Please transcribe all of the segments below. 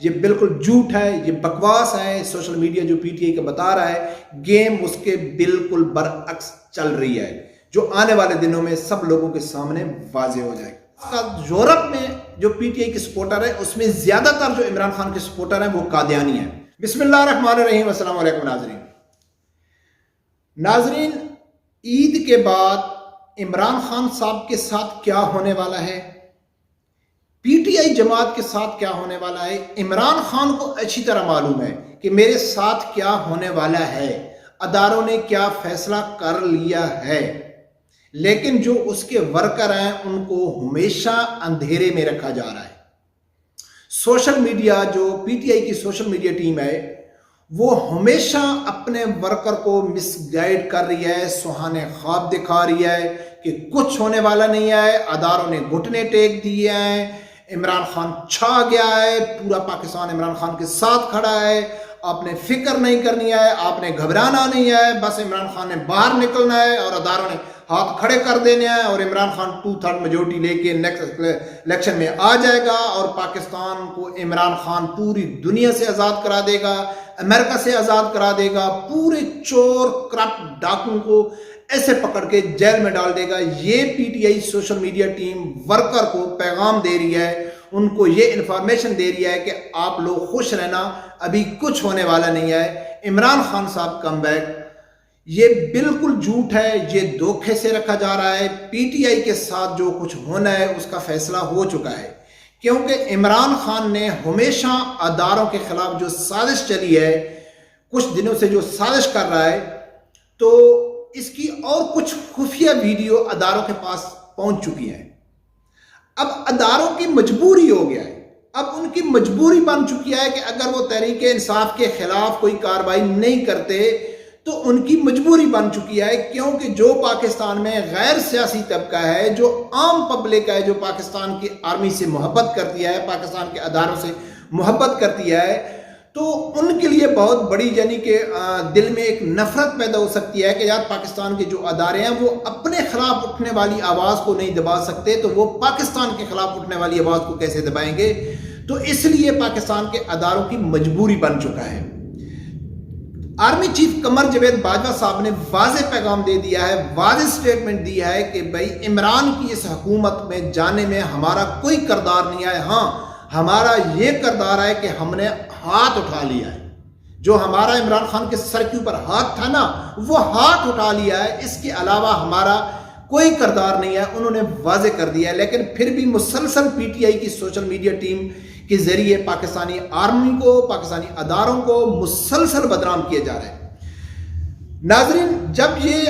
یہ بالکل جھوٹ ہے، یہ بکواس ہے۔ سوشل میڈیا جو پی ٹی آئی کا بتا رہا ہے، گیم اس کے بالکل برعکس چل رہی ہے، جو آنے والے دنوں میں سب لوگوں کے سامنے واضح ہو جائے گا۔ یورپ میں جو پی ٹی آئی کے سپورٹر ہیں، اس میں زیادہ تر جو عمران خان کے سپورٹر ہیں وہ قادیانی ہیں۔ بسم اللہ الرحمن الرحیم۔ السلام علیکم ناظرین، عید کے بعد عمران خان صاحب کے ساتھ کیا ہونے والا ہے، پی ٹی آئی جماعت کے ساتھ کیا ہونے والا ہے، عمران خان کو اچھی طرح معلوم ہے کہ میرے ساتھ کیا ہونے والا ہے، اداروں نے کیا فیصلہ کر لیا ہے، لیکن جو اس کے ورکر ہیں ان کو ہمیشہ اندھیرے میں رکھا جا رہا ہے۔ سوشل میڈیا جو پی ٹی آئی کی سوشل میڈیا ٹیم ہے، وہ ہمیشہ اپنے ورکر کو مس گائیڈ کر رہی ہے، سہانے خواب دکھا رہی ہے کہ کچھ ہونے والا نہیں ہے، اداروں نے گھٹنے ٹیک دیے ہیں، عمران خان چھا گیا ہے، پورا پاکستان عمران خان کے ساتھ کھڑا ہے، آپ نے فکر نہیں کرنی ہے، آپ نے گھبرانا نہیں ہے، بس عمران خان نے باہر نکلنا ہے اور اداروں نے ہاتھ کھڑے کر دینے ہیں، اور عمران خان 2/3 میجورٹی لے کے نیکسٹ الیکشن میں آ جائے گا اور پاکستان کو عمران خان پوری دنیا سے آزاد کرا دے گا، امریکہ سے آزاد کرا دے گا، پورے چور کرپٹ ڈاکوں کو ایسے پکڑ کے جیل میں ڈال دے گا۔ یہ P T I social media team worker کو پیغام دے رہی ہے، ان کو یہ انفارمیشن دے رہی ہے کہ آپ لوگ خوش رہنا، ابھی کچھ ہونے والا نہیں ہے۔ عمران خان صاحب کم بیک، یہ بالکل جھوٹ ہے، یہ دھوکے سے رکھا جا رہا ہے۔ پی ٹی آئی کے ساتھ جو کچھ ہونا ہے اس کا فیصلہ ہو چکا ہے، کیونکہ عمران خان نے ہمیشہ اداروں کے خلاف جو سازش چلی ہے، کچھ دنوں سے جو سازش کر رہا ہے، تو اس کی اور کچھ خفیہ ویڈیو اداروں کے پاس پہنچ چکی ہیں۔ اب اداروں کی مجبوری ہو گیا ہے، اب ان کی مجبوری بن چکی ہے کہ اگر وہ تحریک انصاف کے خلاف کوئی کارروائی نہیں کرتے تو ان کی مجبوری بن چکی ہے، کیونکہ جو پاکستان میں غیر سیاسی طبقہ ہے، جو عام پبلک ہے، جو پاکستان کی آرمی سے محبت کرتی ہے، پاکستان کے اداروں سے محبت کرتی ہے، تو ان کے لیے بہت بڑی یعنی کہ دل میں ایک نفرت پیدا ہو سکتی ہے کہ یار پاکستان کے جو ادارے ہیں وہ اپنے خلاف اٹھنے والی آواز کو نہیں دبا سکتے، تو وہ پاکستان کے خلاف اٹھنے والی آواز کو کیسے دبائیں گے؟ تو اس لیے پاکستان کے اداروں کی مجبوری بن چکا ہے۔ آرمی چیف قمر جاوید باجوہ صاحب نے واضح پیغام دے دیا ہے، واضح سٹیٹمنٹ دی ہے کہ بھائی عمران کی اس حکومت میں جانے میں ہمارا کوئی کردار نہیں ہے، ہاں ہمارا یہ کردار ہے کہ ہم نے ہاتھ اٹھا لیا ہے، جو ہمارا عمران خان کے سر کے اوپر ہاتھ تھا نا، وہ ہاتھ اٹھا لیا ہے، اس کے علاوہ ہمارا کوئی کردار نہیں ہے، انہوں نے واضح کر دیا ہے۔ لیکن پھر بھی مسلسل پی ٹی آئی کی سوشل میڈیا ٹیم کے ذریعے پاکستانی آرمی کو، پاکستانی اداروں کو مسلسل بدنام کیے جا رہے ہیں۔ ناظرین، جب یہ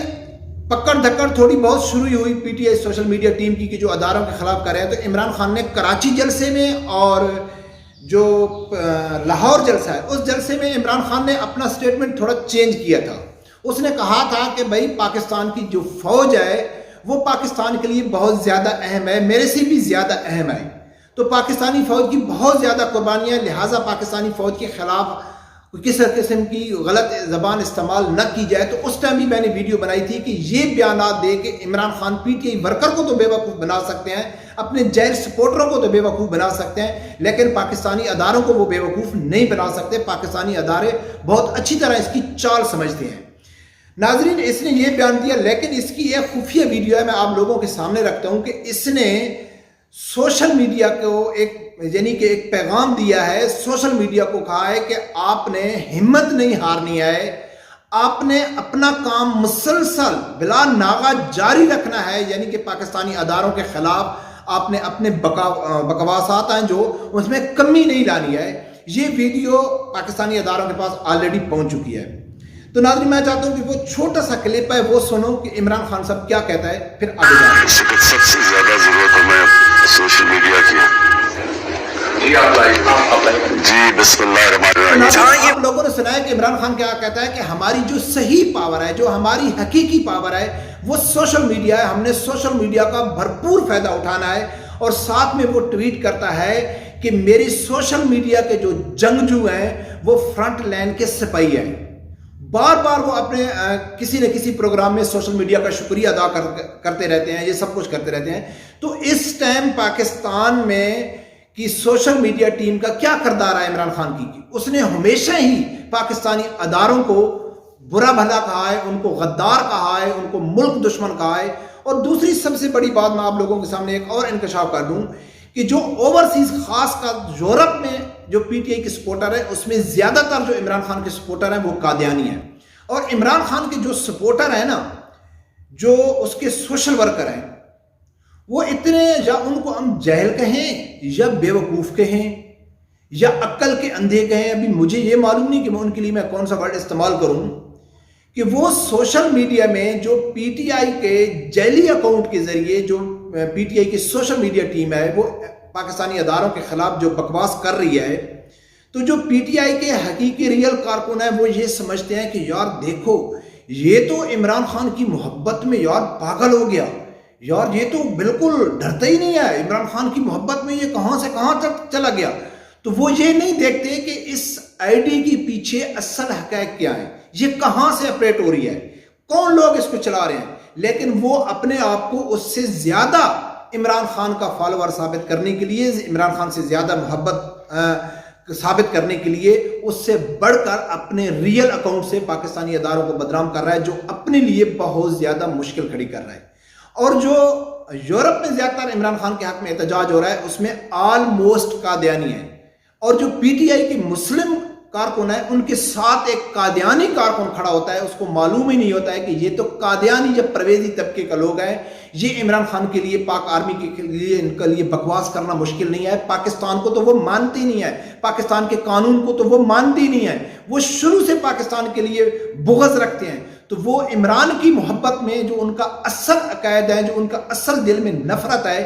پکڑ دھکڑ تھوڑی بہت شروع ہوئی P T I social media team کی کہ جو اداروں کے خلاف کر رہے ہیں، تو عمران خان نے کراچی جلسے میں اور جو لاہور جلسہ ہے اس جلسے میں عمران خان نے اپنا سٹیٹمنٹ تھوڑا چینج کیا تھا۔ اس نے کہا تھا کہ بھائی پاکستان کی جو فوج ہے وہ پاکستان کے لیے بہت زیادہ اہم ہے، میرے سے بھی زیادہ اہم ہے، تو پاکستانی فوج کی بہت زیادہ قربانیاں، لہٰذا پاکستانی فوج کے خلاف کسی قسم کی غلط زبان استعمال نہ کی جائے۔ تو اس ٹائم بھی میں نے ویڈیو بنائی تھی کہ یہ بیانات دے کہ Imran Khan P T I worker کو تو بے وقوف بنا سکتے ہیں، اپنے جیل سپورٹروں کو تو بے وقوف بنا سکتے ہیں، لیکن پاکستانی اداروں کو وہ بے وقوف نہیں بنا سکتے۔ پاکستانی ادارے بہت اچھی طرح اس کی چال سمجھتے ہیں۔ ناظرین، اس نے یہ بیان دیا، لیکن اس کی ایک خفیہ ویڈیو ہے، میں آپ لوگوں کے سامنے رکھتا ہوں کہ اس نے سوشل میڈیا کو ایک یعنی کہ ایک پیغام دیا ہے، سوشل میڈیا کو کہا ہے کہ آپ نے ہمت نہیں ہارنی ہے، آپ نے اپنا کام مسلسل بلا ناغہ جاری رکھنا ہے، یعنی کہ پاکستانی اداروں کے خلاف آپ نے اپنے بکواسات ہیں جو اس میں کمی نہیں لانی ہے۔ یہ ویڈیو پاکستانی اداروں کے پاس آلریڈی پہنچ چکی ہے۔ تو ناظرین، میں چاہتا ہوں کہ وہ چھوٹا سا کلپ ہے وہ سنو کہ عمران خان صاحب کیا کہتا ہے، پھر آگے جاتے ہیں۔ سب سے زیادہ ضرورت ہمیں سوشل میڈیا کی۔ جی بسم اللہ الرحمن الرحیم۔ آپ لوگوں نے سنا ہے کہ عمران خان کیا کہتا ہے کہ ہماری جو صحیح پاور ہے، جو ہماری حقیقی پاور ہے، وہ سوشل میڈیا ہے، ہم نے سوشل میڈیا کا بھرپور فائدہ اٹھانا ہے، اور ساتھ میں وہ ٹویٹ کرتا ہے کہ میری سوشل میڈیا کے جو جنگجو ہیں وہ فرنٹ لائن کے سپاہی ہیں۔ بار بار وہ اپنے کسی نہ کسی پروگرام میں سوشل میڈیا کا شکریہ ادا کرتے رہتے ہیں، یہ سب کچھ کرتے رہتے ہیں۔ تو اس ٹائم پاکستان میں کہ سوشل میڈیا ٹیم کا کیا کردار ہے عمران خان کی. اس نے ہمیشہ ہی پاکستانی اداروں کو برا بھلا کہا ہے, ان کو غدار کہا ہے, ان کو ملک دشمن کہا ہے. اور دوسری سب سے بڑی بات میں آپ لوگوں کے سامنے ایک اور انکشاف کر دوں کہ جو اوورسیز خاص کر یورپ میں جو پی ٹی آئی کے سپورٹر ہیں, اس میں زیادہ تر جو عمران خان کے سپورٹر ہیں وہ قادیانی ہیں. اور عمران خان کے جو سپورٹر ہیں نا, جو اس کے سوشل ورکر ہیں, وہ اتنے, یا ان کو ہم جاہل کہیں یا بیوقوف کہیں یا عقل کے اندھے کہیں, ابھی مجھے یہ معلوم نہیں کہ میں ان کے لیے میں کون سا ورڈ استعمال کروں, کہ وہ سوشل میڈیا میں جو پی ٹی آئی کے جعلی اکاؤنٹ کے ذریعے جو پی ٹی آئی کی سوشل میڈیا ٹیم ہے وہ پاکستانی اداروں کے خلاف جو بکواس کر رہی ہے, تو جو پی ٹی آئی کے حقیقی ریئل کارکن ہیں وہ یہ سمجھتے ہیں کہ یار دیکھو یہ تو عمران خان کی محبت میں یار پاگل ہو گیا, یار یہ تو بالکل ڈرتا ہی نہیں ہے, عمران خان کی محبت میں یہ کہاں سے کہاں تک چلا گیا. تو وہ یہ نہیں دیکھتے کہ اس آئی ڈی کے پیچھے اصل حقائق کیا ہے, یہ کہاں سے اپریٹ ہو رہی ہے, کون لوگ اس کو چلا رہے ہیں. لیکن وہ اپنے آپ کو اس سے زیادہ عمران خان کا فالوور ثابت کرنے کے لیے, عمران خان سے زیادہ محبت ثابت کرنے کے لیے, اس سے بڑھ کر اپنے ریئل اکاؤنٹ سے پاکستانی اداروں کو بدنام کر رہا ہے, جو اپنے لیے بہت زیادہ مشکل کھڑی کر رہا ہے. اور جو یورپ میں زیادہ تر عمران خان کے حق میں احتجاج ہو رہا ہے اس میں آلموسٹ قادیانی ہیں. اور جو پی ٹی آئی کی مسلم کارکن ہے ان کے ساتھ ایک قادیانی کارکن کھڑا ہوتا ہے, اس کو معلوم ہی نہیں ہوتا ہے کہ یہ تو قادیانی یا پرویزی طبقے کا لوگ ہیں. یہ عمران خان کے لیے, پاک آرمی کے لیے, ان کے لیے بکواس کرنا مشکل نہیں ہے. پاکستان کو تو وہ مانتی نہیں ہے, پاکستان کے قانون کو تو وہ مانتی نہیں ہے, وہ شروع سے پاکستان کے لیے بغض رکھتے ہیں. تو وہ عمران کی محبت میں جو ان کا اصل عقائد ہے, جو ان کا اصل دل میں نفرت ہے,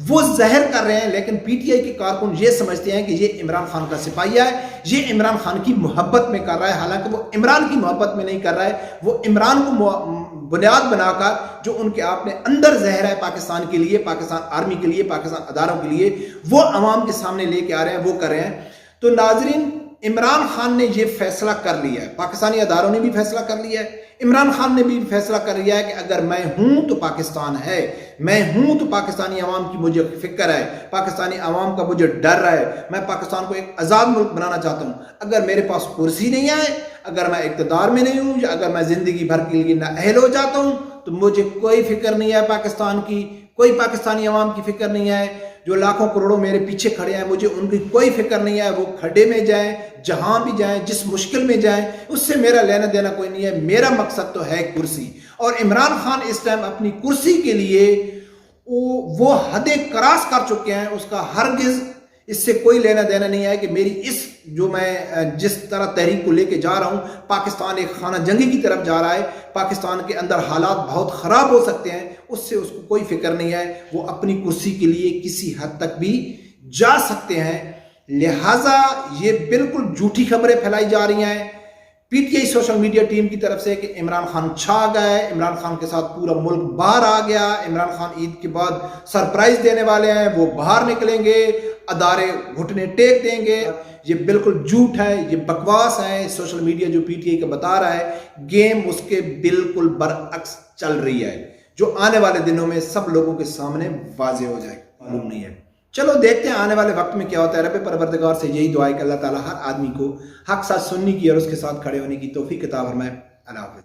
وہ ظاہر کر رہے ہیں. لیکن پی ٹی آئی کے کارکن یہ سمجھتے ہیں کہ یہ عمران خان کا سپاہیہ ہے, یہ عمران خان کی محبت میں کر رہا ہے, حالانکہ وہ عمران کی محبت میں نہیں کر رہا ہے, وہ عمران کو بنیاد بنا کر جو ان کے آپ نے اندر زہر ہے پاکستان کے لیے, پاکستان آرمی کے لیے, پاکستان اداروں کے لیے, وہ عوام کے سامنے لے کے آ رہے ہیں, وہ کر رہے ہیں. تو ناظرین, عمران خان نے یہ فیصلہ کر لیا ہے, پاکستانی اداروں نے بھی فیصلہ کر لیا ہے, عمران خان نے بھی فیصلہ کر لیا ہے کہ اگر میں ہوں تو پاکستان ہے, میں ہوں تو پاکستانی عوام کی مجھے فکر ہے, پاکستانی عوام کا مجھے ڈر ہے, میں پاکستان کو ایک آزاد ملک بنانا چاہتا ہوں. اگر میرے پاس کرسی نہیں ہے, اگر میں اقتدار میں نہیں ہوں, یا اگر میں زندگی بھر کے لیے نااہل ہو جاتا ہوں, تو مجھے کوئی فکر نہیں ہے پاکستان کی, کوئی پاکستانی عوام کی فکر نہیں ہے. جو لاکھوں کروڑوں میرے پیچھے کھڑے ہیں مجھے ان کی کوئی فکر نہیں ہے, وہ کھڈے میں جائیں, جہاں بھی جائیں, جس مشکل میں جائیں, اس سے میرا لینا دینا کوئی نہیں ہے. میرا مقصد تو ہے کرسی. اور عمران خان اس ٹائم اپنی کرسی کے لیے وہ حدیں کراس کر چکے ہیں, اس کا ہرگز اس سے کوئی لینا دینا نہیں ہے کہ میری اس جو میں جس طرح تحریک کو لے کے جا رہا ہوں, پاکستان ایک خانہ جنگی کی طرف جا رہا ہے, پاکستان کے اندر حالات بہت خراب ہو سکتے ہیں, اس سے اس کو کوئی فکر نہیں ہے. وہ اپنی کرسی کے لیے کسی حد تک بھی جا سکتے ہیں. لہٰذا یہ بالکل جھوٹی خبریں پھیلائی جا رہی ہیں P T I social media team کی طرف سے کہ عمران خان چھا گئے, عمران خان کے ساتھ پورا ملک باہر آ گیا, عمران خان عید کے بعد سرپرائز دینے والے ہیں, وہ باہر نکلیں گے, ادارے گھٹنے ٹیک دیں گے. یہ بالکل جھوٹ ہے, یہ بکواس ہے. سوشل میڈیا جو پی ٹی آئی کا بتا رہا ہے, گیم اس کے بالکل برعکس چل رہی ہے, جو آنے والے دنوں میں سب لوگوں کے سامنے واضح ہو جائے. معلوم نہیں ہے, چلو دیکھتے ہیں آنے والے وقت میں کیا ہوتا ہے. رب پروردگار سے یہی دعا ہے کہ اللہ تعالیٰ ہر آدمی کو حق ساتھ سننے کی اور اس کے ساتھ کھڑے ہونے کی توفیق عطا فرمائے. اللہ حافظ.